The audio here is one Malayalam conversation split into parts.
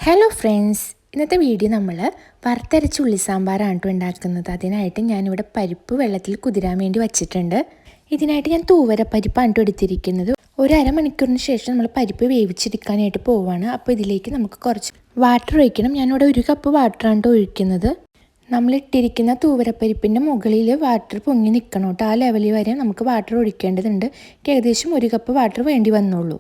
ഹലോ ഫ്രണ്ട്സ്, ഇന്നത്തെ വീഡിയോ നമ്മൾ വറുത്തരച്ച ഉള്ളി സാമ്പാറാണ് ഉണ്ടാക്കുന്നത്. അതിനായിട്ട് ഞാനിവിടെ പരിപ്പ് വെള്ളത്തിൽ കുതിരാൻ വേണ്ടി വച്ചിട്ടുണ്ട്. ഇതിനായിട്ട് ഞാൻ തൂവരപ്പരിപ്പാണ് എടുത്തിരിക്കുന്നത്. ഒരു അരമണിക്കൂറിന് ശേഷം നമ്മൾ പരിപ്പ് വേവിച്ചെടുക്കാനായിട്ട് പോവുകയാണ്. അപ്പോൾ ഇതിലേക്ക് നമുക്ക് കുറച്ച് വാട്ടർ ഒഴിക്കണം. ഞാനിവിടെ 1 കപ്പ് വാട്ടറാണ് ഒഴിക്കുന്നത്. നമ്മളിട്ടിരിക്കുന്ന തൂവരപ്പരിപ്പിൻ്റെ മുകളിൽ വാട്ടർ പൊങ്ങി നിൽക്കണം കേട്ടോ. ആ ലെവലിൽ വരെ നമുക്ക് വാട്ടർ ഒഴിക്കേണ്ടതുണ്ട്. ഏകദേശം 1 കപ്പ് വാട്ടർ വേണ്ടി വന്നുള്ളൂ.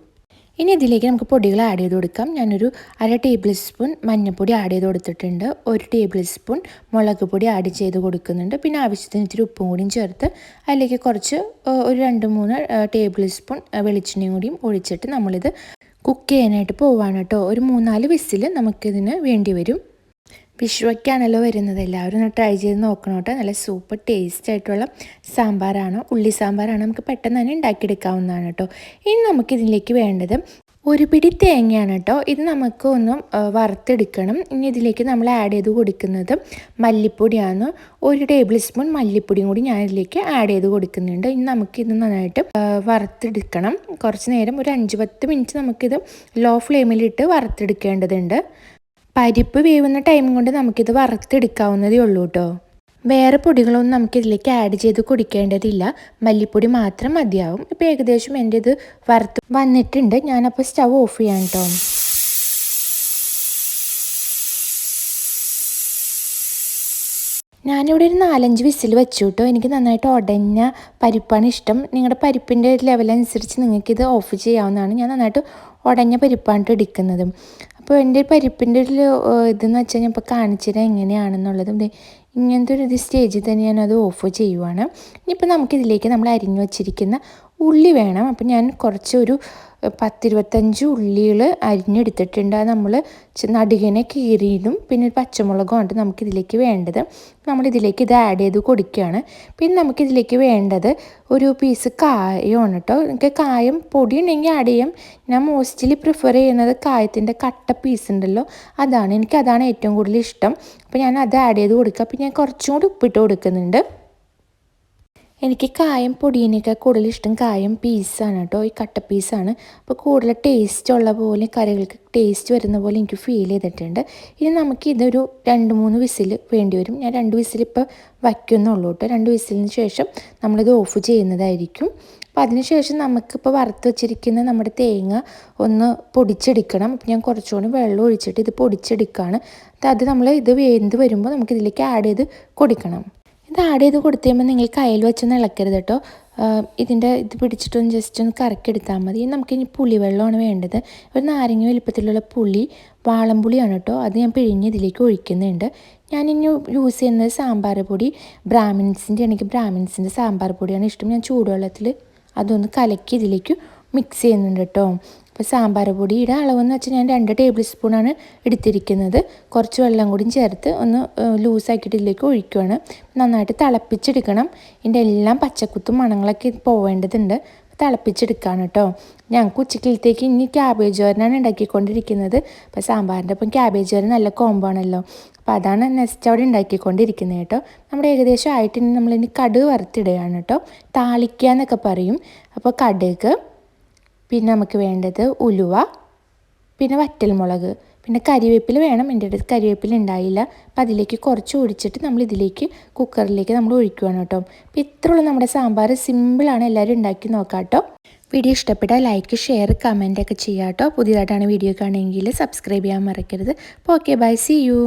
ഇനി ഇതിലേക്ക് നമുക്ക് പൊടികൾ ആഡ് ചെയ്ത് കൊടുക്കാം. ഞാനൊരു 1/2 ടേബിൾ സ്പൂൺ മഞ്ഞൾപ്പൊടി ആഡ് ചെയ്ത് കൊടുത്തിട്ടുണ്ട്. 1 ടേബിൾ സ്പൂൺ മുളക് പൊടി ആഡ് ചെയ്ത് കൊടുക്കുന്നുണ്ട്. പിന്നെ ആവശ്യത്തിന് ഇത്തിരി ഉപ്പും കൂടിയും ചേർത്ത് അതിലേക്ക് കുറച്ച് ഒരു 2-3 ടേബിൾ സ്പൂൺ വെളിച്ചെണ്ണയും കൂടിയും ഒഴിച്ചിട്ട് നമ്മളിത് കുക്ക് ചെയ്യാനായിട്ട് പോവാണ് കേട്ടോ. ഒരു 3-4 വിസിൽ നമുക്കിതിന് വേണ്ടി വരും. വിഷുവൊക്കെയാണല്ലോ വരുന്നത്, എല്ലാവരും ഒന്ന് ട്രൈ ചെയ്ത് നോക്കണം കേട്ടോ. നല്ല സൂപ്പർ ടേസ്റ്റ് ആയിട്ടുള്ള സാമ്പാറാണ്, ഉള്ളി സാമ്പാറാണ്. നമുക്ക് പെട്ടെന്ന് തന്നെ ഉണ്ടാക്കിയെടുക്കാവുന്നതാണ് കേട്ടോ. ഇനി നമുക്കിതിലേക്ക് വേണ്ടത് 1 പിടി തേങ്ങയാണ് കേട്ടോ. ഇത് നമുക്ക് ഒന്ന് വറുത്തെടുക്കണം. ഇനി ഇതിലേക്ക് നമ്മൾ ആഡ് ചെയ്ത് കൊടുക്കുന്നത് മല്ലിപ്പൊടിയാണ്. 1 ടേബിൾ സ്പൂൺ മല്ലിപ്പൊടിയും കൂടി ഞാൻ ഇതിലേക്ക് ആഡ് ചെയ്ത് കൊടുക്കുന്നുണ്ട്. ഇനി നമുക്കിത് നന്നായിട്ട് വറുത്തെടുക്കണം. കുറച്ച് നേരം ഒരു 5-10 മിനിറ്റ് നമുക്കിത് ലോ ഫ്ലെയിമിലിട്ട് വറുത്തെടുക്കേണ്ടതുണ്ട്. പരിപ്പ് വേവുന്ന ടൈം കൊണ്ട് നമുക്കിത് വറുത്തെടുക്കാവുന്നതേ ഉള്ളൂ കേട്ടോ. വേറെ പൊടികളൊന്നും നമുക്കിതിലേക്ക് ആഡ് ചെയ്ത് കുടിക്കേണ്ടതില്ല. മല്ലിപ്പൊടി മാത്രം മതിയാവും. ഇപ്പോൾ ഏകദേശം എൻ്റെ ഇത് വറുത്ത് വന്നിട്ടുണ്ട്. ഞാനപ്പോൾ സ്റ്റവ് ഓഫ് ചെയ്യാം കേട്ടോ. ഞാനിവിടെ ഒരു 4-5 വിസിൽ വെച്ചു കേട്ടോ. എനിക്ക് നന്നായിട്ട് ഉടഞ്ഞ പരിപ്പാണ് ഇഷ്ടം. നിങ്ങളുടെ പരിപ്പിൻ്റെ ലെവലനുസരിച്ച് നിങ്ങൾക്കിത് ഓഫ് ചെയ്യാവുന്നതാണ്. ഞാൻ നന്നായിട്ട് ഉടഞ്ഞ പരിപ്പാണ് എടുക്കുന്നത്. അപ്പോൾ എൻ്റെ പരിപ്പിൻ്റെ ഒരു ഇതെന്ന് വെച്ചാൽ ഞാൻ ഇപ്പോൾ കാണിച്ചുതരാം എങ്ങനെയാണെന്നുള്ളതും. ഇങ്ങനത്തെ ഒരു സ്റ്റേജിൽ തന്നെ ഞാനത് ഓഫ് ചെയ്യുവാണ്. ഇനിയിപ്പോൾ നമുക്കിതിലേക്ക് നമ്മൾ അരിഞ്ഞു വച്ചിരിക്കുന്ന ഉള്ളി വേണം. അപ്പോൾ ഞാൻ കുറച്ചൊരു 10-25 ഉള്ളികൾ അരിഞ്ഞെടുത്തിട്ടുണ്ട്. അത് നമ്മൾ നടുകിനെ കീറിയതും പിന്നെ പച്ചമുളകുമാണ് നമുക്കിതിലേക്ക് വേണ്ടത്. നമ്മളിതിലേക്ക് ഇത് ആഡ് ചെയ്ത് കൊടുക്കുകയാണ്. പിന്നെ നമുക്കിതിലേക്ക് വേണ്ടത് ഒരു പീസ് കായമാണ് കേട്ടോ. എനിക്ക് കായം പൊടി ഉണ്ടെങ്കിൽ ആഡ് ചെയ്യാം. ഞാൻ മോസ്റ്റ്ലി പ്രിഫർ ചെയ്യുന്നത് കായത്തിൻ്റെ കട്ട പീസ് ഉണ്ടല്ലോ, അതാണ്. എനിക്കതാണ് ഏറ്റവും കൂടുതൽ ഇഷ്ടം. അപ്പോൾ ഞാൻ അത് ആഡ് ചെയ്ത് കൊടുക്കുക. പിന്നെ ഞാൻ കുറച്ചും കൂടി ഉപ്പിട്ട് കൊടുക്കുന്നുണ്ട്. എനിക്ക് കായം പൊടിയേക്കാൾ കൂടുതൽ ഇഷ്ടം കായം പീസാണ് കേട്ടോ. ഈ കട്ട പീസാണ്. അപ്പോൾ കൂടുതൽ ടേസ്റ്റ് ഉള്ള പോലെ, കറികൾക്ക് ടേസ്റ്റ് വരുന്ന പോലെ എനിക്ക് ഫീൽ ചെയ്തിട്ടുണ്ട്. ഇനി നമുക്കിതൊരു 2-3 വിസിൽ വേണ്ടി വരും. ഞാൻ 2 വിസിൽ ഇപ്പോൾ വയ്ക്കുന്നുള്ളൂ കേട്ടോ. 2 വിസിലിന് ശേഷം നമ്മളിത് ഓഫ് ചെയ്യുന്നതായിരിക്കും. അപ്പോൾ അതിനുശേഷം നമുക്കിപ്പോൾ വറുത്ത് വെച്ചിരിക്കുന്ന നമ്മുടെ തേങ്ങ ഒന്ന് പൊടിച്ചെടുക്കണം. അപ്പോൾ ഞാൻ കുറച്ചുകൂടി വെള്ളം ഒഴിച്ചിട്ട് ഇത് പൊടിച്ചെടുക്കുകയാണ്. അത് നമ്മൾ ഇത് വെന്ത് വരുമ്പോൾ നമുക്കിതിലേക്ക് ആഡ് ചെയ്ത് കൊടുക്കണം. ഇത് ആഡ് ചെയ്ത് കൊടുത്തു കഴിയുമ്പോൾ നിങ്ങൾ കയ്യിൽ വെച്ചൊന്ന് ഇളക്കരുത് കേട്ടോ. ഇതിൻ്റെ ഇത് പിടിച്ചിട്ടൊന്ന് ജസ്റ്റ് ഒന്ന് കറക്കിയെടുത്താൽ മതി. നമുക്കിനി പുളിവെള്ളമാണ് വേണ്ടത്. ഒരു നാരങ്ങ വലുപ്പത്തിലുള്ള പുളി, വാളംപുളിയാണ് കേട്ടോ. അത് ഞാൻ പിഴിഞ്ഞ് ഇതിലേക്ക് ഒഴിക്കുന്നുണ്ട്. ഞാനിനി യൂസ് ചെയ്യുന്നത് സാമ്പാർ പൊടി, ബ്രാഹ്മിൻസിൻ്റെ ആണെങ്കിൽ ബ്രാഹ്മിൻസിൻ്റെ സാമ്പാർ പൊടിയാണ് ഇഷ്ടം. ഞാൻ ചൂടുവെള്ളത്തിൽ അതൊന്ന് കലക്കി ഇതിലേക്ക് മിക്സ് ചെയ്യുന്നുണ്ട് കേട്ടോ. അപ്പോൾ സാമ്പാർ പൊടിയുടെ അളവെന്ന് വെച്ചാൽ ഞാൻ 2 ടേബിൾ സ്പൂണാണ് എടുത്തിരിക്കുന്നത്. കുറച്ച് വെള്ളം കൂടി ചേർത്ത് ഒന്ന് ലൂസാക്കിയിട്ട് ഇതിലേക്ക് ഒഴിക്കുകയാണ്. നന്നായിട്ട് തിളപ്പിച്ചെടുക്കണം. ഇതിൻ്റെ എല്ലാം പച്ചക്കുത്തും മണങ്ങളൊക്കെ പോവേണ്ടതുണ്ട്. തിളപ്പിച്ചെടുക്കുകയാണ് കേട്ടോ. ഞങ്ങൾക്ക് ഉച്ചക്കലത്തേക്ക് ഇനി ക്യാബേജ് തോരനാണ് ഉണ്ടാക്കിക്കൊണ്ടിരിക്കുന്നത്. അപ്പോൾ സാമ്പാറിൻ്റെ ഒപ്പം ക്യാബേജ് തോരൻ നല്ല കോംബോ ആണല്ലോ. അപ്പോൾ അതാണ് നെക്സ്റ്റ് അവിടെ ഉണ്ടാക്കിക്കൊണ്ടിരിക്കുന്നത് കേട്ടോ. നമ്മുടെ ഏകദേശം ആയിട്ട് നമ്മളിനി കടുക് വറുത്തിടുകയാണ് കേട്ടോ. താളിക്കുക എന്നൊക്കെ പറയും. അപ്പോൾ കടുക്, പിന്നെ നമുക്ക് വേണ്ടത് ഉലുവ, പിന്നെ വറ്റൽമുളക്, പിന്നെ കരിവേപ്പില വേണം. എൻ്റെ അടുത്ത് കരിവേപ്പില ഉണ്ടായില്ല. അപ്പോൾ അതിലേക്ക് കുറച്ച് ഒഴിച്ചിട്ട് നമ്മൾ ഇതിലേക്ക് കുക്കറിലേക്ക് നമ്മൾ ഒഴിക്കുകയാണ് കേട്ടോ. അപ്പോൾ ഇത്രയുള്ള നമ്മുടെ സാമ്പാർ സിമ്പിളാണ്. എല്ലാവരും ഉണ്ടാക്കി നോക്കാം കേട്ടോ. വീഡിയോ ഇഷ്ടപ്പെട്ടാൽ ലൈക്ക്, ഷെയർ, കമൻറ്റൊക്കെ ചെയ്യാം കേട്ടോ. പുതിയതായിട്ടാണ് വീഡിയോ കാണുമെങ്കിൽ സബ്സ്ക്രൈബ് ചെയ്യാൻ മറക്കരുത്. അപ്പോൾ ഓക്കെ, ബൈ, സീ യു.